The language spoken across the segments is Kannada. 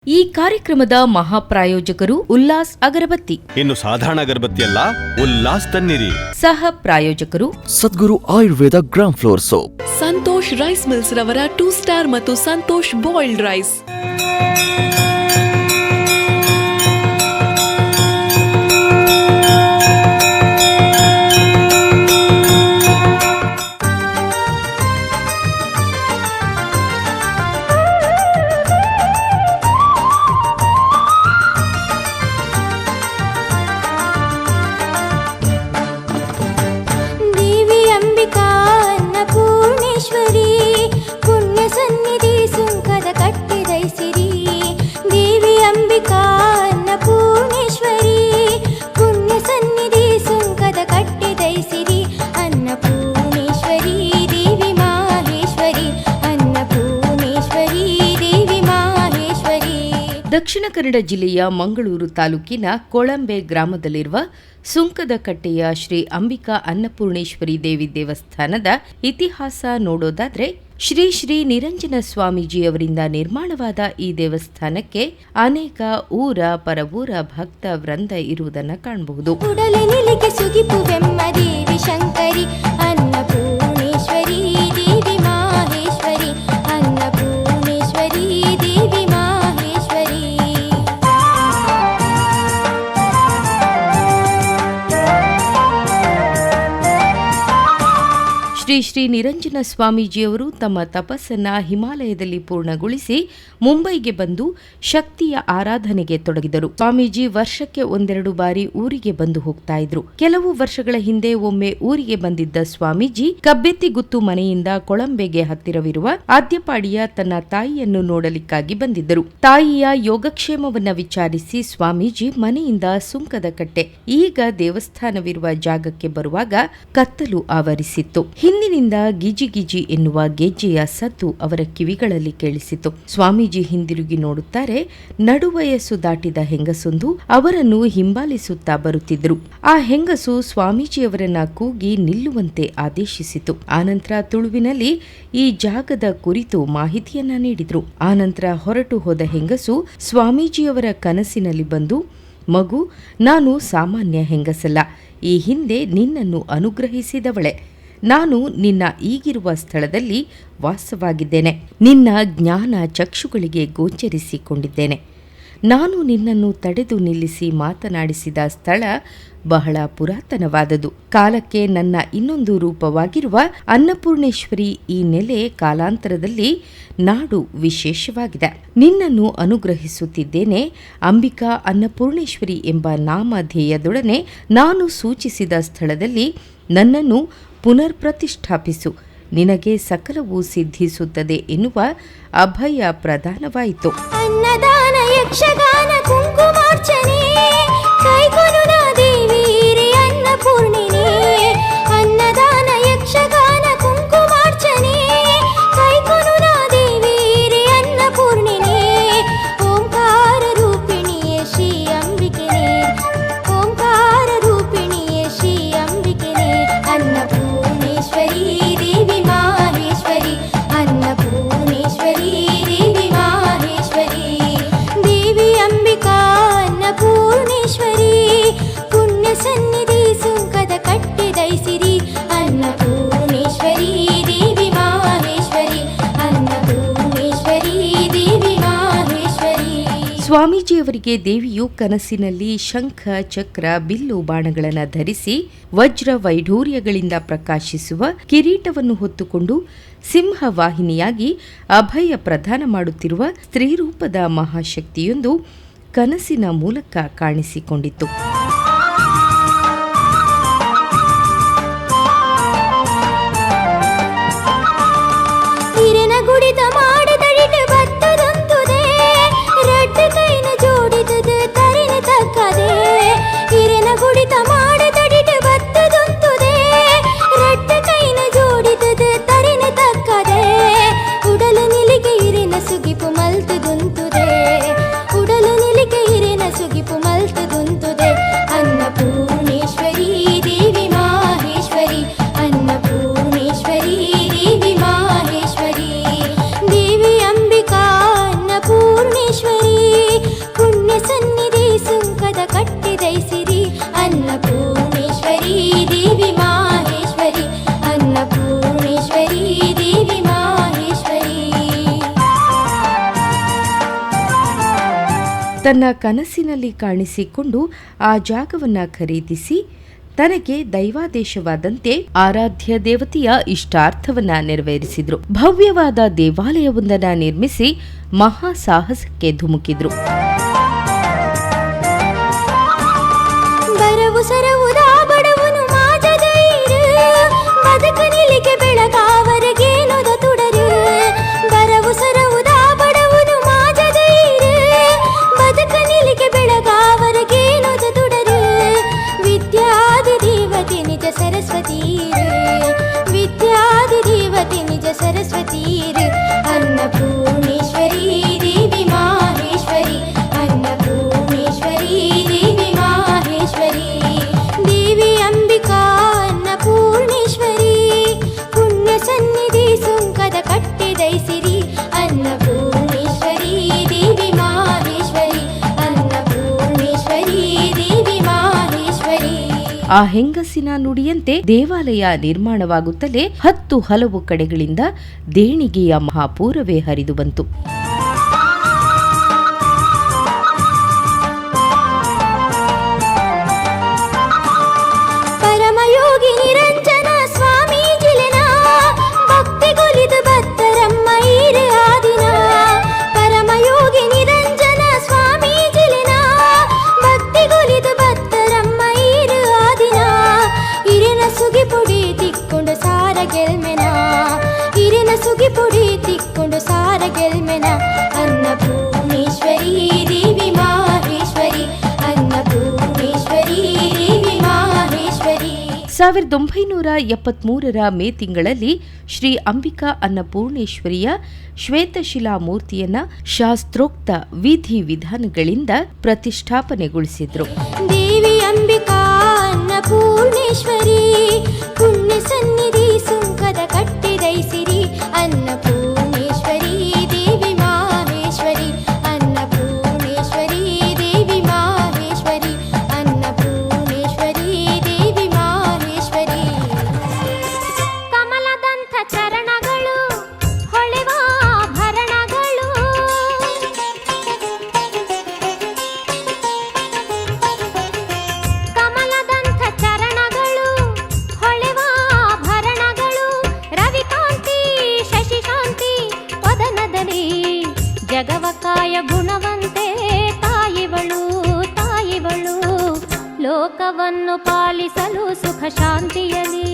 ಈ ಕಾರ್ಯಕ್ರಮದ ಮಹಾಪ್ರಾಯೋಜಕರು ಉಲ್ಲಾಸ್ ಅಗರಬತ್ತಿ. ಇನ್ನು ಸಾಧಾರಣ ಅಗರಬತ್ತಿ ಅಲ್ಲ, ಉಲ್ಲಾಸ್ ತನ್ನಿರಿ. ಸಹ ಪ್ರಾಯೋಜಕರು Sadguru Ayurveda gram flour soap. Santosh rice mills ರವರ 2 ಸ್ಟಾರ್ ಮತ್ತು ಸಂತೋಷ್ ಬಾಯ್ಲ್ಡ್ ರೈಸ್. ದಕ್ಷಿಣ ಕನ್ನಡ ಜಿಲ್ಲೆಯ ಮಂಗಳೂರು ತಾಲೂಕಿನ ಕೊಳಂಬೆ ಗ್ರಾಮದಲ್ಲಿರುವ ಸುಂಕದಕಟ್ಟೆಯ ಶ್ರೀ ಅಂಬಿಕಾ ಅನ್ನಪೂರ್ಣೇಶ್ವರಿ ದೇವಿ ದೇವಸ್ಥಾನದ ಇತಿಹಾಸ ನೋಡೋದಾದ್ರೆ ಶ್ರೀ ಶ್ರೀ ನಿರಂಜನ ಸ್ವಾಮೀಜಿಯವರಿಂದ ನಿರ್ಮಾಣವಾದ ಈ ದೇವಸ್ಥಾನಕ್ಕೆ ಅನೇಕ ಊರ ಪರವೂರ ಭಕ್ತ ವೃಂದ ಇರುವುದನ್ನು ಕಾಣಬಹುದು. ಶ್ರೀ ಶ್ರೀ ನಿರಂಜನ ಸ್ವಾಮೀಜಿಯವರು ತಮ್ಮ ತಪಸ್ಸನ್ನ ಹಿಮಾಲಯದಲ್ಲಿ ಪೂರ್ಣಗೊಳಿಸಿ ಮುಂಬೈಗೆ ಬಂದು ಶಕ್ತಿಯ ಆರಾಧನೆಗೆ ತೊಡಗಿದರು. ಸ್ವಾಮೀಜಿ ವರ್ಷಕ್ಕೆ ಒಂದೆರಡು ಬಾರಿ ಊರಿಗೆ ಬಂದು ಹೋಗ್ತಾ ಇದ್ರು. ಕೆಲವು ವರ್ಷಗಳ ಹಿಂದೆ ಒಮ್ಮೆ ಊರಿಗೆ ಬಂದಿದ್ದ ಸ್ವಾಮೀಜಿ ಕಬ್ಬೆತ್ತಿಗುತ್ತು ಮನೆಯಿಂದ ಕೊಳಂಬೆಗೆ ಹತ್ತಿರವಿರುವ ಆದ್ಯಪಾಡಿಯ ತನ್ನ ತಾಯಿಯನ್ನು ನೋಡಲಿಕ್ಕಾಗಿ ಬಂದಿದ್ದರು. ತಾಯಿಯ ಯೋಗಕ್ಷೇಮವನ್ನ ವಿಚಾರಿಸಿ ಸ್ವಾಮೀಜಿ ಮನೆಯಿಂದ ಸುಂಕದಕಟ್ಟೆ, ಈಗ ದೇವಸ್ಥಾನವಿರುವ ಜಾಗಕ್ಕೆ ಬರುವಾಗ ಕತ್ತಲು ಆವರಿಸಿತ್ತು. ಹಿಂದಿನಿಂದ ಗಿಜಿ ಗಿಜಿ ಎನ್ನುವ ಗೆಜ್ಜೆಯ ಸದ್ದು ಅವರ ಕಿವಿಗಳಲ್ಲಿ ಕೇಳಿಸಿತು. ಸ್ವಾಮೀಜಿ ಹಿಂದಿರುಗಿ ನೋಡುತ್ತಾರೆ. ನಡುವಯಸ್ಸು ದಾಟಿದ ಹೆಂಗಸೊಂದು ಅವರನ್ನು ಹಿಂಬಾಲಿಸುತ್ತಾ ಬರುತ್ತಿದ್ದರು. ಆ ಹೆಂಗಸು ಸ್ವಾಮೀಜಿಯವರನ್ನ ಕೂಗಿ ನಿಲ್ಲುವಂತೆ ಆದೇಶಿಸಿತು. ಆನಂತರ ತುಳುವಿನಲ್ಲಿ ಈ ಜಾಗದ ಕುರಿತು ಮಾಹಿತಿಯನ್ನ ನೀಡಿದ್ರು. ಆನಂತರ ಹೊರಟು ಹೋದ ಹೆಂಗಸು ಸ್ವಾಮೀಜಿಯವರ ಕನಸಿನಲ್ಲಿ ಬಂದು, ಮಗು, ನಾನು ಸಾಮಾನ್ಯ ಹೆಂಗಸಲ್ಲ, ಈ ಹಿಂದೆ ನಿನ್ನನ್ನು ಅನುಗ್ರಹಿಸಿದವಳೆ. ನಾನು ನಿನ್ನ ಈಗಿರುವ ಸ್ಥಳದಲ್ಲಿ ವಾಸವಾಗಿದ್ದೇನೆ. ನಿನ್ನ ಜ್ಞಾನ ಚಕ್ಷುಗಳಿಗೆ ಗೋಚರಿಸಿಕೊಂಡಿದ್ದೇನೆ. ನಾನು ನಿನ್ನನ್ನು ತಡೆದು ನಿಲ್ಲಿಸಿ ಮಾತನಾಡಿಸಿದ ಸ್ಥಳ ಬಹಳ ಪುರಾತನವಾದದು. ಕಾಲಕ್ಕೆ ನನ್ನ ಇನ್ನೊಂದು ರೂಪವಾಗಿರುವ ಅನ್ನಪೂರ್ಣೇಶ್ವರಿ ಈ ನೆಲೆ ಕಾಲಾಂತರದಲ್ಲಿ ನಾಡು ವಿಶೇಷವಾಗಿದೆ. ನಿನ್ನನ್ನು ಅನುಗ್ರಹಿಸುತ್ತಿದ್ದೇನೆ. ಅಂಬಿಕಾ ಅನ್ನಪೂರ್ಣೇಶ್ವರಿ ಎಂಬ ನಾಮಧೇಯದೊಡನೆ ನಾನು ಸೂಚಿಸಿದ ಸ್ಥಳದಲ್ಲಿ ನನ್ನನ್ನು ಪುನರ್ ಪ್ರತಿಷ್ಠಾಪಿಸು, ನಿನಗೆ ಸಕಲವೂ ಸಿದ್ಧಿಸುತ್ತದೆ ಎನ್ನುವ ಅಭಯ ಪ್ರದಾನವಾಯಿತು. ಅನ್ನದಾನ ಯಕ್ಷಗಾನ ಕುಂಕುಮಾರ್ಚನೆ ಕೈಗೊಳ್ಳು ದೇವಿ ಅನ್ನಪೂರ್ಣಿನಿ. ಅನ್ನದಾನ ಯಕ್ಷಗಾನ ಕುಂಕುಮಾರ್ಚನೆ ಕೈಗೊಳ್ಳು ದೇವಿ ಅನ್ನಪೂರ್ಣಿನಿ. ಓಂಕಾರ ರೂಪಿಣಿಯೇ ಶ್ರೀ ಅಂಬಿಕೆನೇ, ಓಂಕಾರ ರೂಪಿಣಿಯೇ ಶ್ರೀ ಅಂಬಿಕೆನೇ. ಅನ್ನಪೂರ್ಣೇಶ್ವರಿ ದೇವಿ ಮಾಹೇಶ್ವರಿ, ಅನ್ನಪೂರ್ಣೇಶ್ವರಿ ದೇವಿ ಮಾಹೇಶ್ವರಿ. ದೇವಿ ಅಂಬಿಕಾ ಅನ್ನಪೂರ್ಣೇಶ್ವರಿ, ಪುಣ್ಯ ಸನ್ನಿಧಿ ಸುಂಕದ ಕಟ್ಟೆ ದೈಸಿರಿ. ಅನ್ನಪೂರ್ಣೇಶ್ವರಿ ದೇವಿ ಮಾಹೇಶ್ವರಿ, ಅನ್ನಪೂರ್ಣೇಶ್ವರಿ ದೇವಿ ಮಾಹೇಶ್ವರಿ. ಸ್ವಾಮೀಜಿಯವರಿಗೆ ದೇವಿಯು ಕನಸಿನಲ್ಲಿ ಶಂಖ, ಚಕ್ರ, ಬಿಲ್ಲು ಬಾಣಗಳನ್ನು ಧರಿಸಿ ವಜ್ರ ವೈಢೂರ್ಯಗಳಿಂದ ಪ್ರಕಾಶಿಸುವ ಕಿರೀಟವನ್ನು ಹೊತ್ತುಕೊಂಡು ಸಿಂಹವಾಹಿನಿಯಾಗಿ ಅಭಯ ಪ್ರದಾನ ಮಾಡುತ್ತಿರುವ ಸ್ತ್ರೀರೂಪದ ಮಹಾಶಕ್ತಿಯೊಂದು ಕನಸಿನ ಮೂಲಕ ಕಾಣಿಸಿಕೊಂಡಿತ್ತು. ಸುಗಿಪು ಮಲ್ತು ದುಂತುದೆ ತನ್ನ ಕನಸಿನಲ್ಲಿ ಕಾಣಿಸಿಕೊಂಡು ಆ ಜಾಗವನ್ನ ಖರೀದಿಸಿ ತನಗೆ ದೈವಾದೇಶವಾದಂತೆ ಆರಾಧ್ಯ ದೇವತೆಯ ಇಷ್ಟಾರ್ಥವನ್ನ ನೆರವೇರಿಸಿದ್ರು. ಭವ್ಯವಾದ ದೇವಾಲಯವೊಂದನ್ನ ನಿರ್ಮಿಸಿ ಮಹಾ ಸಾಹಸಕ್ಕೆ ಧುಮುಕಿದ್ರು. ಬರವು ಸರವುದ ಬಡವನು ಮಾಜದೈರು ಬದುಕನಿಲಿಗೆ ಬೆಳಗಾವರೆಗೇನೊದ ತುಡರು. ಬರವು ಸರವುದ ಬಡವನು ಮಾಜದೈರು ಬದುಕನಿಲಿಗೆ ಬೆಳಗಾವರೆಗೇನೊದ ತುಡರು. ವಿದ್ಯಾದಿ ದೇವತೆ ನಿಜ ಸರಸ್ವತೀರು, ವಿದ್ಯಾದಿ ದೇವತೆ ನಿಜ ಸರಸ್ವತೀರು. ಅನ್ನಪೂರ್ಣೇಶ್ವರಿ ದೇವಿ ಮಾಹೇಶ್ವರಿ, ಅನ್ನಪೂರ್ಣೇಶ್ವರಿ ದೇವಿ ಮಾಹೇಶ್ವರಿ. ದೇವಿ ಅಂಬಿಕಾ ಅನ್ನಪೂರ್ಣೇಶ್ವರಿ, ಪುಣ್ಯ ಸನ್ನಿಧಿ ಸುಂಕದ ಕಟ್ಟಿದೈಸಿರಿ. ಅನ್ನಪೂರ್ಣೇಶ್ವರಿ ದೇವಿ ಮಾಹೇಶ್ವರಿ, ಅನ್ನಪೂರ್ಣೇಶ್ವರಿ ದೇವಿ ಮಾಹೇಶ್ವರಿ. ಆ ಹೆಂಗಸಿನ ನುಡಿಯಂತೆ ದೇವಾಲಯ ನಿರ್ಮಾಣವಾಗುತ್ತಲೇ 10 ಹಲವು ಕಡೆಗಳಿಂದ ದೇಣಿಗೆಯ ಮಹಾಪೂರವೇ ಹರಿದು ಬಂತು. ಪರಮಯೋಗಿ ನಿರಂಜನ ಸ್ವಾಮಿ ಜಿಲೆನ ಭಕ್ತಿಗೊಲಿದು ಬತ್ತರಮ್ಮ ಈರೆ ಆದಿನ. ಪರಮಯೋಗಿ ನಿರಂಜನ ಸ್ವಾಮಿ ಜಿಲೆನ ಭಕ್ತಿಗೊಲಿದು ಬತ್ತರಮ್ಮ ಈರೆ ಆದಿನ. ಇರಿನ ಸುಗಿ ಪುಡಿ ತಿಕ್ಕೊಂಡು ಸಾರ ಗೆಲ್ಮೆನ, ಇರಿನ ಸುಗಿ ಪುಡಿ ತಿಕ್ಕೊಂಡು ಸಾರ ಗೆಲ್ಮೆನ. ಅನ್ನಪೂರ್ಣೇಶ್ವರಿ ದೇವಿ ಮಾಹೇಶ್ವರಿ, ಅನ್ನಪೂರ್ಣೇಶ್ವರಿ ದೇವಿ ಮಾಹೇಶ್ವರಿ. 1973 ಮೇ ತಿಂಗಳಲ್ಲಿ ಶ್ರೀ ಅಂಬಿಕಾ ಅನ್ನಪೂರ್ಣೇಶ್ವರಿಯ ಶ್ವೇತಶಿಲಾ ಮೂರ್ತಿಯನ್ನ ಶಾಸ್ತ್ರೋಕ್ತ ವಿಧಿ ವಿಧಾನಗಳಿಂದ ಪ್ರತಿಷ್ಠಾಪನೆಗೊಳಿಸಿದ್ರು. ದೇವಿ ಅಂಬಿಕಾ ಅನ್ನಪೂರ್ಣೇಶ್ವರಿ, ಪುಣ್ಯ ಸನ್ನಿಧಿ ಸುಂಕದ ಕಟ್ಟಿದೈಸಿರಿ. ಅನ್ನಪೂರ್ಣೇಶ್ವರಿ ದೇವಿ ಮಾಹೇಶ್ವರಿ, ಅನ್ನಪೂರ್ಣೇಶ್ವರಿ ದೇವಿ ಮಾಹೇಶ್ವರಿ, ಅನ್ನಪೂರ್ಣೇಶ್ವರಿ ದೇವಿ ಮಾಹೇಶ್ವರಿ. ಕಮಲದಂಥ ಚರಣಗಳು ಹೊಳೆವ ಆಭರಣಗಳು, ಕಮಲದಂಥ ಚರಣಗಳು ಹೊಳೆವ ಆಭರಣಗಳು. ರವಿಕಾಂತಿ ಶಶಿಶಾಂತಿ ವದನದಲ್ಲಿ ಜಗವಕಾಯ ಗುಣವಂತೆ ತಾಯಿವಳು, ತಾಯಿವಳು ಲೋಕವನ್ನು ಪಾಲಿಸಲು ಸುಖ ಶಾಂತಿಯಲಿ,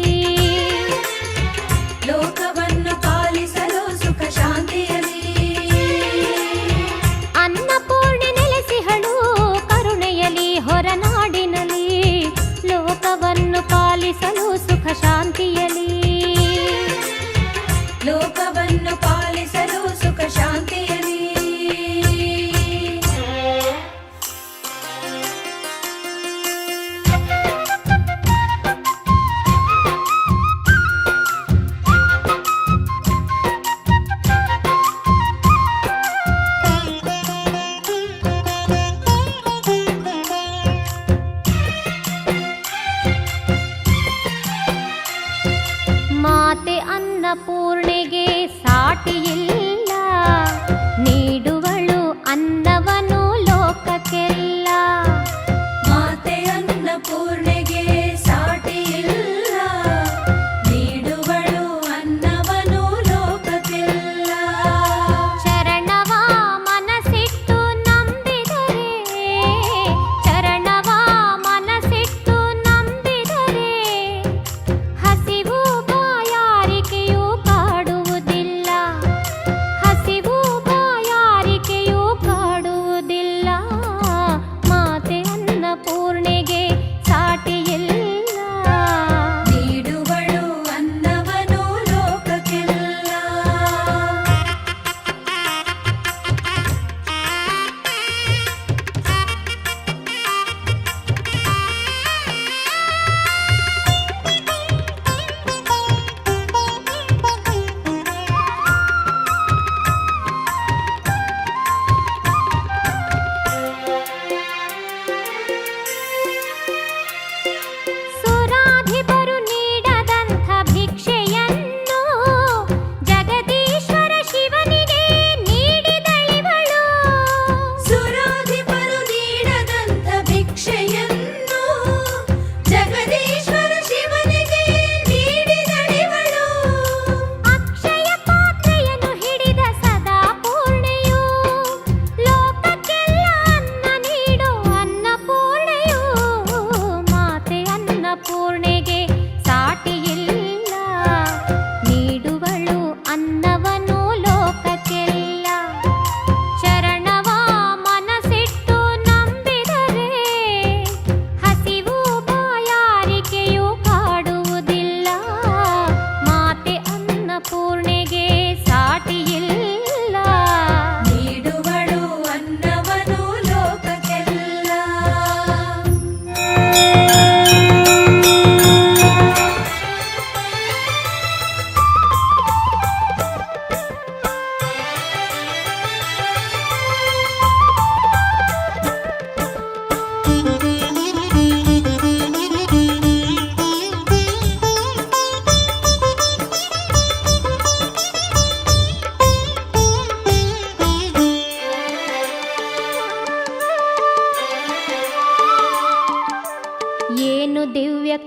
ಲೋಕವನ್ನು ಪಾಲಿಸಲು ಸುಖ ಶಾಂತಿಯಲಿ. ಅನ್ನಪೂರ್ಣೆ ನೆಲೆಸಿಹಳು ಕರುಣೆಯಲಿ ಹೊರನಾಡಿನಲ್ಲಿ, ಲೋಕವನ್ನು ಪಾಲಿಸಲು ಸುಖ ಶಾಂತಿಯಲಿ, ಲೋಕವನ್ನು ಪಾಲಿಸಲು ಸುಖ ಶಾಂತಿಯಲಿ.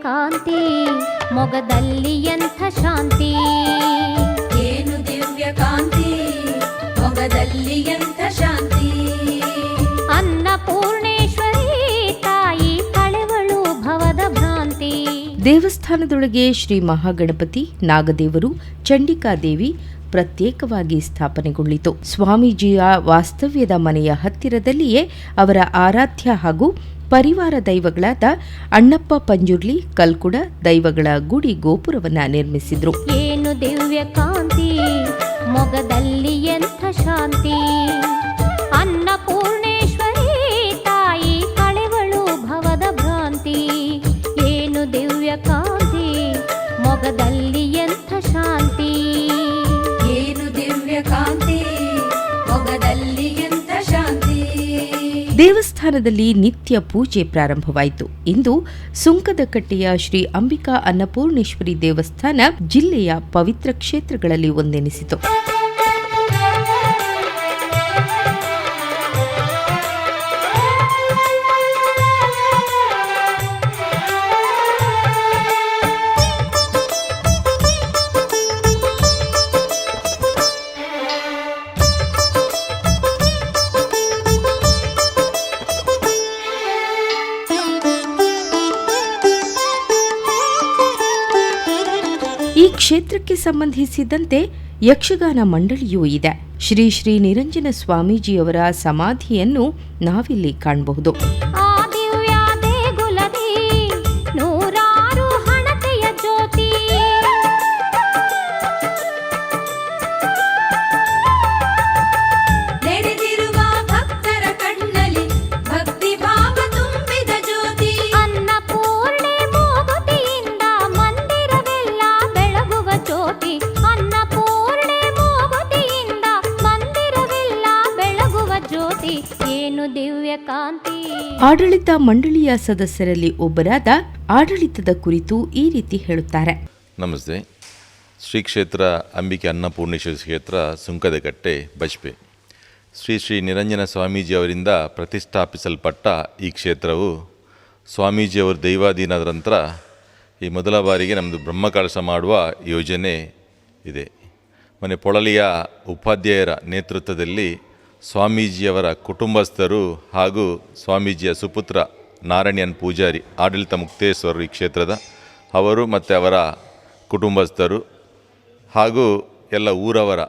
ಕಾಂತಿ ಮೊಗದಲ್ಲಿ ಎಂಥ ಶಾಂತಿ. ಏನು ದಿವ್ಯ ಕಾಂತಿ ಮೊಗದಲ್ಲಿ ಎಂಥ ಶಾಂತಿ. ಅನ್ನಪೂರ್ಣೇಶ್ವರಿ ತಾಯಿ ಕಳೆವಳು ಭವದ ಭ್ರಾಂತಿ. ದೇವಸ್ಥಾನದೊಳಗೆ ಶ್ರೀ ಮಹಾಗಣಪತಿ, ನಾಗದೇವರು, ಚಂಡಿಕಾದೇವಿ ಪ್ರತ್ಯೇಕವಾಗಿ ಸ್ಥಾಪನೆಗೊಳ್ಳಿತು. ಸ್ವಾಮೀಜಿಯ ವಾಸ್ತವ್ಯದ ಮನೆಯ ಹತ್ತಿರದಲ್ಲಿಯೇ ಅವರ ಆರಾಧ್ಯ ಹಾಗೂ ಪರಿವಾರ ದೈವಗಳಾದ ಅಣ್ಣಪ್ಪ ಪಂಜುರ್ಲಿ, ಕಲ್ಕುಡ ದೈವಗಳ ಗುಡಿ ಗೋಪುರವನ್ನ ನಿರ್ಮಿಸಿದ್ರು. ಏನು ದಿವ್ಯ ಕಾಂತಿ ಮೊಗದಲ್ಲಿ ಎಂಥ ಶಾಂತಿ. ಅನ್ನಪೂರ್ಣೇಶ್ವರಿ ತಾಯಿ ಕಳೆವಳು ಭವದ ಭ್ರಾಂತಿ. ಏನು ದಿವ್ಯ ಕಾಂತಿ ಮೊಗದಲ್ಲಿ ಎಂಥ ಶಾಂತಿ. ಏನು ದಿವ್ಯ ಕಾಂತಿ ಮೊಗದಲ್ಲಿ ಎಂಥ ಶಾಂತಿ. ದೇವಸ್ಥಾನದಲ್ಲಿ ನಿತ್ಯ ಪೂಜೆ ಪ್ರಾರಂಭವಾಯಿತು. ಇಂದು ಸುಂಕದಕಟ್ಟೆಯ ಶ್ರೀ ಅಂಬಿಕಾ ಅನ್ನಪೂರ್ಣೇಶ್ವರಿ ದೇವಸ್ಥಾನ ಜಿಲ್ಲೆಯ ಪವಿತ್ರ ಕ್ಷೇತ್ರಗಳಲ್ಲಿ ಒಂದೆನಿಸಿತು. ಈ ಕ್ಷೇತ್ರಕ್ಕೆ ಸಂಬಂಧಿಸಿದಂತೆ ಯಕ್ಷಗಾನ ಮಂಡಳಿಯೂ ಇದೆ. ಶ್ರೀ ಶ್ರೀ ನಿರಂಜನ ಸ್ವಾಮೀಜಿಯವರ ಸಮಾಧಿಯನ್ನು ನಾವಿಲ್ಲಿ ಕಾಣಬಹುದು. ಆ ದಿವ್ಯ ದೇಗುಲದಿ ನೂರಾರು ಹಣತೆಯ ಜ್ಯೋತಿ. ನೆರೆದಿರುವ ಭಕ್ತರ ಕಣ್ಣಲ್ಲಿ ಭಕ್ತಿ ಭಾವ ತುಂಬಿದ ಜ್ಯೋತಿ. ಅನ್ನಪೂರ್ಣೆ ಮೂಗುತಿಯಿಂದ ಮಂದಿರವೆಲ್ಲ ಬೆಳಗುವ ಜ್ಯೋತಿ. ಅನ್ನಪೂರ್ಣೆ ಮೂಗುತಿಯಿಂದ ಮಂದಿರವೆಲ್ಲ ಬೆಳಗುವ ಜ್ಯೋತಿ. ಏನು ದಿವ್ಯ ಕಾಂತಿ. ಆಡಳಿತ ಮಂಡಳಿಯ ಸದಸ್ಯರಲ್ಲಿ ಒಬ್ಬರಾದ ಆಡಳಿತದ ಕುರಿತು ಈ ರೀತಿ ಹೇಳುತ್ತಾರೆ. ನಮಸ್ತೆ. ಶ್ರೀ ಕ್ಷೇತ್ರ ಅಂಬಿಕೆ ಅನ್ನಪೂರ್ಣೇಶ್ವರಿ ಕ್ಷೇತ್ರ ಸುಂಕದಕಟ್ಟೆ ಬಜ್ಪೆ. ಶ್ರೀ ಶ್ರೀ ನಿರಂಜನ ಸ್ವಾಮೀಜಿಯವರಿಂದ ಪ್ರತಿಷ್ಠಾಪಿಸಲ್ಪಟ್ಟ ಈ ಕ್ಷೇತ್ರವು ಸ್ವಾಮೀಜಿಯವರು ದೈವಾಧೀನದ ನಂತರ ಈ ಮೊದಲ ಬಾರಿಗೆ ನಮ್ಮದು ಬ್ರಹ್ಮಕಳಶ ಮಾಡುವ ಯೋಜನೆ ಇದೆ. ಮನೆ ಪೊಳಲಿಯ ಉಪಾಧ್ಯಾಯರ ನೇತೃತ್ವದಲ್ಲಿ ಸ್ವಾಮೀಜಿಯವರ ಕುಟುಂಬಸ್ಥರು ಹಾಗೂ ಸ್ವಾಮೀಜಿಯ ಸುಪುತ್ರ ನಾರಾಯಣ್ ಪೂಜಾರಿ ಆಡಳಿತ ಮುಕ್ತೇಶ್ವರರು ಈ ಕ್ಷೇತ್ರದ ಅವರು ಮತ್ತು ಅವರ ಕುಟುಂಬಸ್ಥರು ಹಾಗೂ ಎಲ್ಲ ಊರವರ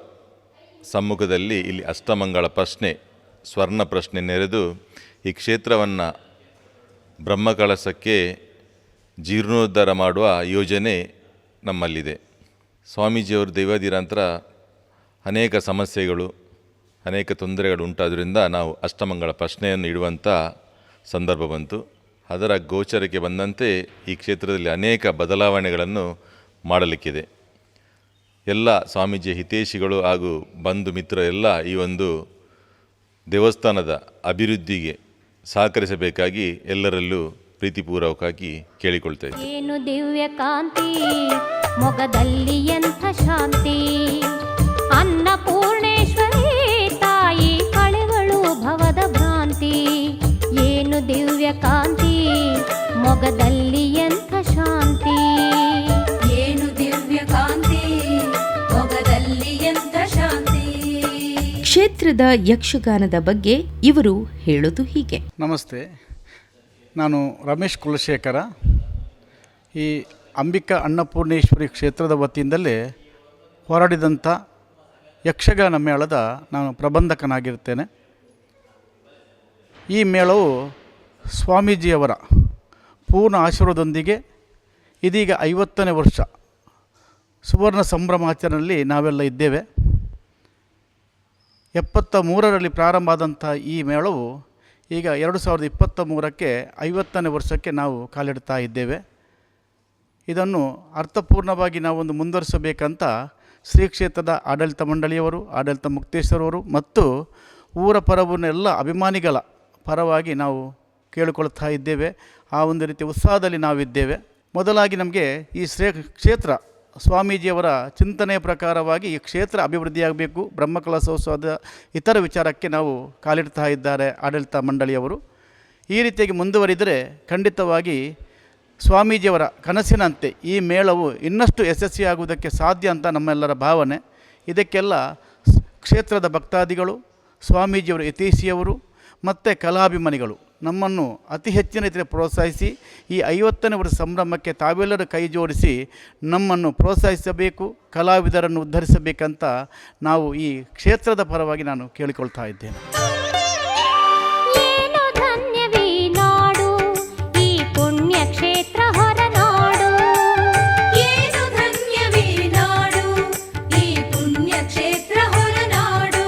ಸಮ್ಮುಖದಲ್ಲಿ ಇಲ್ಲಿ ಅಷ್ಟಮಂಗಳ ಪ್ರಶ್ನೆ, ಸ್ವರ್ಣ ಪ್ರಶ್ನೆ ನೆರೆದು ಈ ಕ್ಷೇತ್ರವನ್ನು ಬ್ರಹ್ಮಕಳಶಕ್ಕೆ ಜೀರ್ಣೋದ್ಧಾರ ಮಾಡುವ ಯೋಜನೆ ನಮ್ಮಲ್ಲಿದೆ. ಸ್ವಾಮೀಜಿಯವರು ದೈವಾಧೀನ ನಂತರ ಅನೇಕ ಸಮಸ್ಯೆಗಳು, ಅನೇಕ ತೊಂದರೆಗಳು ಉಂಟಾದ್ದರಿಂದ ನಾವು ಅಷ್ಟಮಂಗಳ ಪ್ರಶ್ನೆಯನ್ನು ಇಡುವಂಥ ಸಂದರ್ಭ ಬಂತು. ಅದರ ಗೋಚರಕ್ಕೆ ಬಂದಂತೆ ಈ ಕ್ಷೇತ್ರದಲ್ಲಿ ಅನೇಕ ಬದಲಾವಣೆಗಳನ್ನು ಮಾಡಲಿಕ್ಕಿದೆ. ಎಲ್ಲ ಸ್ವಾಮೀಜಿಯ ಹಿತೈಷಿಗಳು ಹಾಗೂ ಬಂಧು ಮಿತ್ರರು ಎಲ್ಲ ಈ ಒಂದು ದೇವಸ್ಥಾನದ ಅಭಿವೃದ್ಧಿಗೆ ಸಹಕರಿಸಬೇಕಾಗಿ ಎಲ್ಲರಲ್ಲೂ ಪ್ರೀತಿಪೂರ್ವಕವಾಗಿ ಕೇಳಿಕೊಳ್ತೇವೆ. ಏನು ದಿವ್ಯ ಕಾಂತಿ ಮೊಗದಲ್ಲಿ ಎಂಥ ಶಾಂತಿ. ಅನ್ನಪೂರ್ಣೇಶ್ವರಿ ತಾಯಿ ಕಳೆವಳು ಭವದ ಭ್ರಾಂತಿ. ಏನು ದಿವ್ಯ ಕಾಂತಿ ಮೊಗದಲ್ಲಿ ಎಂಥ ಶಾಂತಿ. ಏನು ದಿವ್ಯ ಕಾಂತಿ ಮೊಗದಲ್ಲಿ ಎಂಥ ಶಾಂತಿ. ಕ್ಷೇತ್ರದ ಯಕ್ಷಗಾನದ ಬಗ್ಗೆ ಇವರು ಹೇಳೋದು ಹೀಗೆ. ನಮಸ್ತೆ, ನಾನು ರಮೇಶ್ ಕುಲಶೇಖರ. ಈ ಅಂಬಿಕಾ ಅನ್ನಪೂರ್ಣೇಶ್ವರಿ ಕ್ಷೇತ್ರದ ವತಿಯಿಂದಲೇ ಹೊರಡಿದಂಥ ಯಕ್ಷಗಾನ ಮೇಳದ ನಾನು ಪ್ರಬಂಧಕನಾಗಿರ್ತೇನೆ. ಈ ಮೇಳವು ಸ್ವಾಮೀಜಿಯವರ ಪೂರ್ಣ ಆಶೀರ್ವಾದದೊಂದಿಗೆ ಇದೀಗ 50ನೇ ವರ್ಷ ಸುವರ್ಣ ಸಂಭ್ರಮಾಚರಣೆಯಲ್ಲಿ ನಾವೆಲ್ಲ ಇದ್ದೇವೆ. 73ರಲ್ಲಿ ಪ್ರಾರಂಭ ಆದಂಥ ಈ ಮೇಳವು ಈಗ 2023ಕ್ಕೆ 50ನೇ ವರ್ಷಕ್ಕೆ ನಾವು ಕಾಲಿಡ್ತಾ ಇದ್ದೇವೆ. ಇದನ್ನು ಅರ್ಥಪೂರ್ಣವಾಗಿ ನಾವೊಂದು ಮುಂದುವರಿಸಬೇಕಂತ ಶ್ರೀ ಕ್ಷೇತ್ರದ ಆಡಳಿತ ಮಂಡಳಿಯವರು, ಆಡಳಿತ ಮುಕ್ತೇಶ್ವರವರು ಮತ್ತು ಊರ ಪರವನ್ನ ಎಲ್ಲ ಅಭಿಮಾನಿಗಳ ಪರವಾಗಿ ನಾವು ಕೇಳಿಕೊಳ್ತಾ ಇದ್ದೇವೆ. ಆ ಒಂದು ರೀತಿಯ ಉತ್ಸಾಹದಲ್ಲಿ ನಾವಿದ್ದೇವೆ. ಮೊದಲಾಗಿ ನಮಗೆ ಈ ಕ್ಷೇತ್ರ ಸ್ವಾಮೀಜಿಯವರ ಚಿಂತನೆಯ ಪ್ರಕಾರವಾಗಿ ಈ ಕ್ಷೇತ್ರ ಅಭಿವೃದ್ಧಿಯಾಗಬೇಕು, ಬ್ರಹ್ಮಕಲಶೋತ್ಸವದ ಇತರ ವಿಚಾರಕ್ಕೆ ನಾವು ಕಾಲಿಡ್ತಾ ಇದ್ದಾರೆ ಆಡಳಿತ ಮಂಡಳಿಯವರು. ಈ ರೀತಿಯಾಗಿ ಮುಂದುವರಿದರೆ ಖಂಡಿತವಾಗಿ ಸ್ವಾಮೀಜಿಯವರ ಕನಸಿನಂತೆ ಈ ಮೇಳವು ಇನ್ನಷ್ಟು ಯಶಸ್ವಿಯಾಗುವುದಕ್ಕೆ ಸಾಧ್ಯ ಅಂತ ನಮ್ಮೆಲ್ಲರ ಭಾವನೆ. ಇದಕ್ಕೆಲ್ಲ ಕ್ಷೇತ್ರದ ಭಕ್ತಾದಿಗಳು, ಸ್ವಾಮೀಜಿಯವರು, ಯತೀಶಿಯವರು ಮತ್ತು ಕಲಾಭಿಮಾನಿಗಳು ನಮ್ಮನ್ನು ಅತಿ ಹೆಚ್ಚಿನ ರೀತಿಯಲ್ಲಿ ಪ್ರೋತ್ಸಾಹಿಸಿ ಈ 50ನೇ ವರ್ಷ ಸಂಭ್ರಮಕ್ಕೆ ತಾವೆಲ್ಲರೂ ಕೈ ಜೋಡಿಸಿ ನಮ್ಮನ್ನು ಪ್ರೋತ್ಸಾಹಿಸಬೇಕು, ಕಲಾವಿದರನ್ನು ಉದ್ಧರಿಸಬೇಕಂತ ನಾವು ಈ ಕ್ಷೇತ್ರದ ಪರವಾಗಿ ನಾನು ಕೇಳಿಕೊಳ್ತಾ ಇದ್ದೇನೆ. ಏನು ಧನ್ಯವೀ ನಾಡು, ಈ ಪುಣ್ಯ ಕ್ಷೇತ್ರ ಹೊರನಾಡು. ಏನು ಧನ್ಯವೀ ನಾಡು, ಈ ಪುಣ್ಯ ಕ್ಷೇತ್ರ ಹೊರನಾಡು.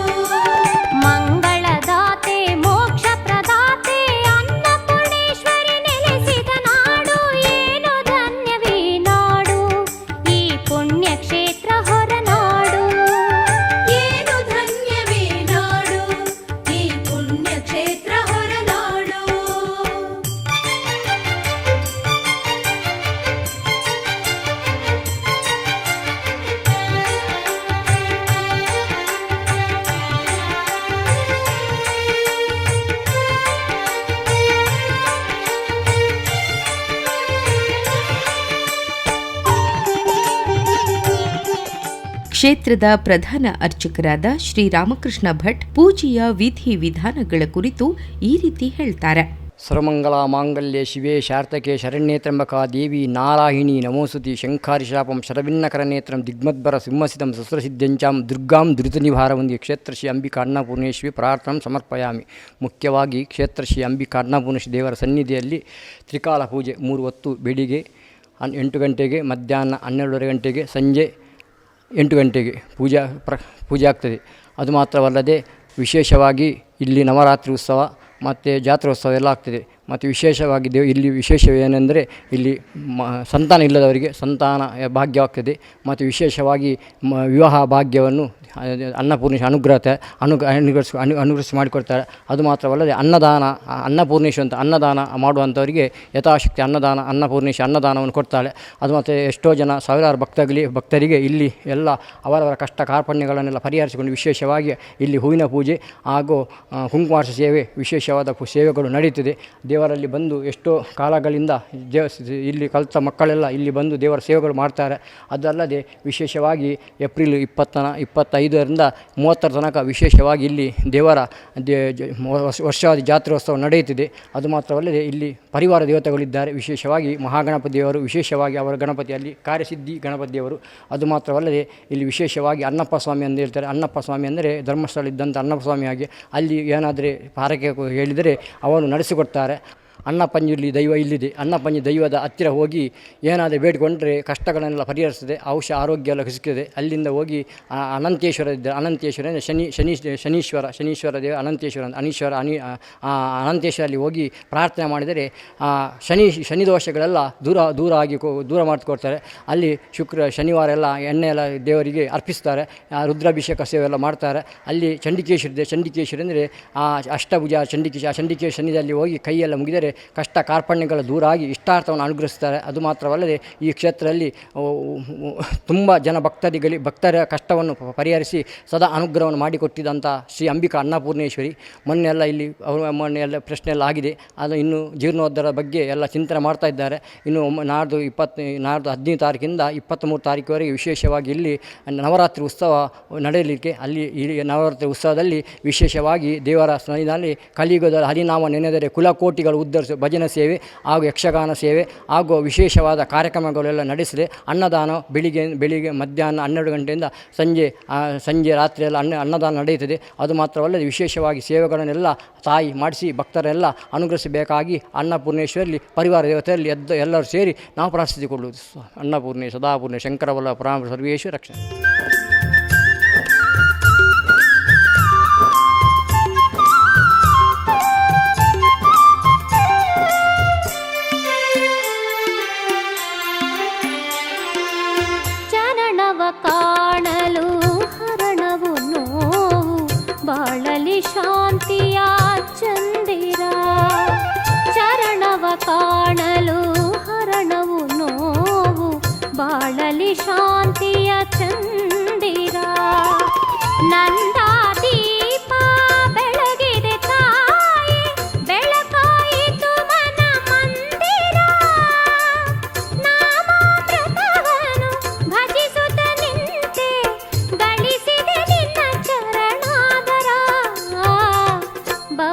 ಮಂಗಳದಾತೆ ಮೋಕ್ಷ ಪ್ರದಾತೆ ಅನ್ನಪೂರ್ಣೇಶ್ವರಿ ನೆಲೆಸಿದ ನಾಡು. ಏನು ಧನ್ಯವೀ ನಾಡು, ಈ ಪುಣ್ಯ ಕ್ಷೇತ್ರ ಹೊರನಾಡು. ಏನು ಧನ್ಯವೀ ನಾಡು, ಈ ಪುಣ್ಯ ಕ್ಷೇತ್ರ ಹೊರನಾಡು. ಕ್ಷೇತ್ರದ ಪ್ರಧಾನ ಅರ್ಚಕರಾದ ಶ್ರೀ ರಾಮಕೃಷ್ಣ ಭಟ್ ಪೂಜೆಯ ವಿಧಿ ವಿಧಾನಗಳ ಕುರಿತು ಈ ರೀತಿ ಹೇಳ್ತಾರೆ. ಸರ್ವಮಂಗಲ ಮಾಂಗಲ್ಯ ಶಿವೆ ಶಾರ್ತಕೆ ಶರಣ್ಯೇ ತ್ರ್ಯಂಬಕ ದೇವಿ ನಾರಾಯಣಿ ನಮೋಸ್ತುತಿ ಶಂಖಾರಿ ಶಾಪಂ ಶರವಿನ್ನಕರನೇತ್ರಂ ದಿಗ್ಮದ್ಭರ ಸಿಂಹಸಿತಂ ಶಸ್ತ್ರಸಿದ್ಧಂಚಾಂ ದುರ್ಗಾಂ ದುರಿತನಿವಾರವಂದಿ ಕ್ಷೇತ್ರ ಶ್ರೀ ಅಂಬಿಕಾ ಅನ್ನಪೂರ್ಣೇಶ್ವರಿ ಪ್ರಾರ್ಥನಾ ಸಮರ್ಪಯಾಮಿ. ಮುಖ್ಯವಾಗಿ ಕ್ಷೇತ್ರ ಶ್ರೀ ಅಂಬಿಕಾ ಅನ್ನಪೂರ್ಣೇಶ್ವರಿ ದೇವರ ಸನ್ನಿಧಿಯಲ್ಲಿ ತ್ರಿಕಾಲ ಪೂಜೆ 3 ಹೊತ್ತು, ಬೆಳಿಗ್ಗೆ 8 ಗಂಟೆಗೆ, ಮಧ್ಯಾಹ್ನ 12:30 ಗಂಟೆಗೆ, ಸಂಜೆ 8 ಗಂಟೆಗೆ ಪೂಜೆ ಆಗ್ತದೆ. ಅದು ಮಾತ್ರವಲ್ಲದೆ ವಿಶೇಷವಾಗಿ ಇಲ್ಲಿ ನವರಾತ್ರಿ ಉತ್ಸವ ಮತ್ತು ಜಾತ್ರೋತ್ಸವ ಎಲ್ಲ ಆಗ್ತದೆ. ಮತ್ತು ವಿಶೇಷವಾಗಿ ಇಲ್ಲಿ ವಿಶೇಷವೇನೆಂದರೆ ಇಲ್ಲಿ ಸಂತಾನ ಇಲ್ಲದವರಿಗೆ ಸಂತಾನ ಭಾಗ್ಯವಾಗ್ತದೆ. ಮತ್ತು ವಿಶೇಷವಾಗಿ ವಿವಾಹ ಭಾಗ್ಯವನ್ನು ಅನ್ನಪೂರ್ಣೇಶ್ವರಿ ಅನುಗ್ರಹಿಸಿ ಮಾಡಿಕೊಡ್ತಾರೆ. ಅದು ಮಾತ್ರವಲ್ಲದೆ ಅನ್ನಪೂರ್ಣೇಶ್ವರಿ ಅಂತ ಅನ್ನದಾನ ಮಾಡುವಂಥವರಿಗೆ ಯಥಾಶಕ್ತಿ ಅನ್ನಪೂರ್ಣೇಶ್ವರಿ ಅನ್ನದಾನವನ್ನು ಕೊಡ್ತಾಳೆ. ಅದು ಮತ್ತು ಎಷ್ಟೋ ಜನ ಸಾವಿರಾರು ಭಕ್ತರಿಗೆ ಇಲ್ಲಿ ಎಲ್ಲ ಅವರವರ ಕಷ್ಟ ಕಾರ್ಪಣ್ಯಗಳನ್ನೆಲ್ಲ ಪರಿಹರಿಸಿಕೊಂಡು ವಿಶೇಷವಾಗಿ ಇಲ್ಲಿ ಹೂವಿನ ಪೂಜೆ ಹಾಗೂ ಕುಂಕುಮಾರ್ಚನೆ ಸೇವೆ ವಿಶೇಷವಾದ ಸೇವೆಗಳು ನಡೀತದೆ. ದೇವರಲ್ಲಿ ಬಂದು ಎಷ್ಟೋ ಕಾಲಗಳಿಂದ ಇಲ್ಲಿ ಕಲಿತ ಮಕ್ಕಳೆಲ್ಲ ಇಲ್ಲಿ ಬಂದು ದೇವರ ಸೇವೆಗಳು ಮಾಡ್ತಾರೆ. ಅದಲ್ಲದೆ ವಿಶೇಷವಾಗಿ ಏಪ್ರಿಲ್ 25ರಿಂದ 30 ತನಕ ವಿಶೇಷವಾಗಿ ಇಲ್ಲಿ ದೇವರ ವರ್ಷಾದಿ ಜಾತ್ರೋತ್ಸವ ನಡೆಯುತ್ತಿದೆ. ಅದು ಮಾತ್ರವಲ್ಲದೆ ಇಲ್ಲಿ ಪರಿವಾರ ದೇವತೆಗಳಿದ್ದಾರೆ. ವಿಶೇಷವಾಗಿ ಮಹಾಗಣಪತಿ ದೇವರು, ವಿಶೇಷವಾಗಿ ಅವರ ಗಣಪತಿಯಲ್ಲಿ ಕಾರ್ಯಸಿದ್ಧಿ ಗಣಪತಿ ದೇವರು. ಅದು ಮಾತ್ರವಲ್ಲದೆ ಇಲ್ಲಿ ವಿಶೇಷವಾಗಿ ಅನ್ನಪ್ಪ ಸ್ವಾಮಿ ಅಂತ ಹೇಳ್ತಾರೆ. ಅನ್ನಪ್ಪ ಸ್ವಾಮಿ ಅಂದರೆ ಧರ್ಮಸ್ಥಳ ಇದ್ದಂಥ ಅನ್ನಪ್ಪ ಸ್ವಾಮಿಯಾಗಿ ಅಲ್ಲಿ ಏನಾದರೆ ಪಾರಕೆ ಹೇಳಿದರೆ ಅವನು ನಡೆಸಿಕೊಡ್ತಾರೆ. ಅನ್ನಪಂಜುಲಿ ದೈವ ಇಲ್ಲಿದೆ. ಅನ್ನಪಂಜಿ ದೈವದ ಹತ್ತಿರ ಹೋಗಿ ಏನಾದರೂ ಬೇಡಿಕೊಂಡ್ರೆ ಕಷ್ಟಗಳನ್ನೆಲ್ಲ ಪರಿಹರಿಸ್ತದೆ, ಆರೋಗ್ಯ ಎಲ್ಲ ಸಿಗ್ತದೆ. ಅಲ್ಲಿಂದ ಹೋಗಿ ಅನಂತೇಶ್ವರ ಇದ್ದಾರೆ. ಅನಂತೇಶ್ವರ ಅಂದರೆ ಶನೀಶ್ವರ ದೇವ ಅನಂತೇಶ್ವರ ಅನಂತೇಶ್ವರಲ್ಲಿ ಹೋಗಿ ಪ್ರಾರ್ಥನೆ ಮಾಡಿದರೆ ಶನಿ ದೋಷಗಳೆಲ್ಲ ದೂರ ಮಾಡಿಕೊಡ್ತಾರೆ. ಅಲ್ಲಿ ಶನಿವಾರ ಎಲ್ಲ ಎಣ್ಣೆ ಎಲ್ಲ ದೇವರಿಗೆ ಅರ್ಪಿಸ್ತಾರೆ. ರುದ್ರಾಭಿಷೇಕ ಸೇವೆ ಎಲ್ಲ ಮಾಡ್ತಾರೆ. ಅಲ್ಲಿ ಚಂಡಿಕೇಶ್ವರ ಇದೆ. ಚಂಡಿಕೇಶ್ವರಿ ಅಂದರೆ ಅಷ್ಟಭುಜ ಚಂಡಿಕೇಶ್ವರ ಶನಿದಲ್ಲಿ ಹೋಗಿ ಕೈಯೆಲ್ಲ ಮುಗಿದರೆ ಕಷ್ಟ ಕಾರ್ಪಣ್ಯಗಳ ದೂರ ಆಗಿ ಇಷ್ಟಾರ್ಥವನ್ನು ಅನುಗ್ರಹಿಸ್ತಾರೆ. ಅದು ಮಾತ್ರವಲ್ಲದೆ ಈ ಕ್ಷೇತ್ರದಲ್ಲಿ ತುಂಬ ಜನ ಭಕ್ತರ ಕಷ್ಟವನ್ನು ಪರಿಹರಿಸಿ ಸದಾ ಅನುಗ್ರಹವನ್ನು ಮಾಡಿಕೊಟ್ಟಿದ್ದಂಥ ಶ್ರೀ ಅಂಬಿಕಾ ಅನ್ನಪೂರ್ಣೇಶ್ವರಿ. ಮೊನ್ನೆಲ್ಲ ಇಲ್ಲಿ ಮೊನ್ನೆಲ್ಲ ಪ್ರಶ್ನೆ ಎಲ್ಲ ಆಗಿದೆ. ಅದು ಇನ್ನು ಜೀರ್ಣೋದ್ಧಾರ ಬಗ್ಗೆ ಎಲ್ಲ ಚಿಂತನೆ ಮಾಡ್ತಾ ಇದ್ದಾರೆ. ಇನ್ನು ನಾಡ್ದು 15 ತಾರೀಕಿಂದ 23 ತಾರೀಕುವರೆಗೆ ವಿಶೇಷವಾಗಿ ಇಲ್ಲಿ ನವರಾತ್ರಿ ಉತ್ಸವ ನಡೆಯಲಿಕ್ಕೆ ಅಲ್ಲಿ ನವರಾತ್ರಿ ಉತ್ಸವದಲ್ಲಿ ವಿಶೇಷವಾಗಿ ದೇವರ ಸನ್ನಿಧಿಯಲ್ಲಿ ಕಲಿಯುಗದ ಹರಿನಾಮ ನೆನೆದರೆ ಕುಲಕೋಟಿಗಳು ಉದ್ಧರಿಸುವ ಭಜನೆ ಸೇವೆ ಹಾಗೂ ಯಕ್ಷಗಾನ ಸೇವೆ ಹಾಗೂ ವಿಶೇಷವಾದ ಕಾರ್ಯಕ್ರಮಗಳೆಲ್ಲ ನಡೆಸಿದೆ. ಅನ್ನದಾನ ಬೆಳಿಗ್ಗೆ ಮಧ್ಯಾಹ್ನ 12 ಗಂಟೆಯಿಂದ ಸಂಜೆ ರಾತ್ರಿ ಎಲ್ಲ ಅನ್ನದಾನ ನಡೆಯುತ್ತದೆ. ಅದು ಮಾತ್ರವಲ್ಲದೆ ವಿಶೇಷವಾಗಿ ಸೇವೆಗಳನ್ನೆಲ್ಲ ತಾಯಿ ಮಾಡಿಸಿ ಭಕ್ತರೆಲ್ಲ ಅನುಗ್ರಹಿಸಬೇಕಾಗಿ ಅನ್ನಪೂರ್ಣೇಶ್ವರಲ್ಲಿ ಪರಿವಾರ ದೇವತೆಯಲ್ಲಿ ಎಲ್ಲರೂ ಸೇರಿ ನಾವು ಪ್ರಾರ್ಥಿಸಿಕೊಳ್ಳುವುದು. ಅನ್ನಪೂರ್ಣೆ ಸದಾಪೂರ್ಣೆ ಶಂಕರವಲ್ಲ ಪರಾಮ ಸರ್ವೇಶ್ವರ ರಕ್ಷಣೆ. ಕಾಣಲು ಹರಣವು ನೋವು ಬಾಳಲಿ ಶಾಂತಿಯ ಚಂದಿರ. ಚರಣವ ಕಾಣಲು ಹರಣವು ನೋವು ಬಾಳಲಿ ಶಾಂತಿಯ ಚಂದಿರ.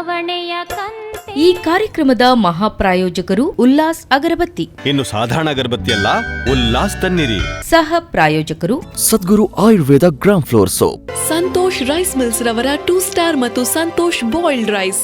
ಬವಣೆಯ ಕಂತೆ. ಈ ಕಾರ್ಯಕ್ರಮದ ಮಹಾಪ್ರಾಯೋಜಕರು ಉಲ್ಲಾಸ್ ಅಗರಬತ್ತಿ. ಇನ್ನು ಸಾಧಾರಣ ಅಗರಬತ್ತಿ ಅಲ್ಲ, ಉಲ್ಲಾಸ್ ತನ್ನಿರಿ. ಸಹ ಪ್ರಾಯೋಜಕರು Sadguru Ayurveda gram flour soap. Santosh rice mills ರವರ 2 ಸ್ಟಾರ್ ಮತ್ತು ಸಂತೋಷ್ ಬಾಯ್ಲ್ಡ್ ರೈಸ್.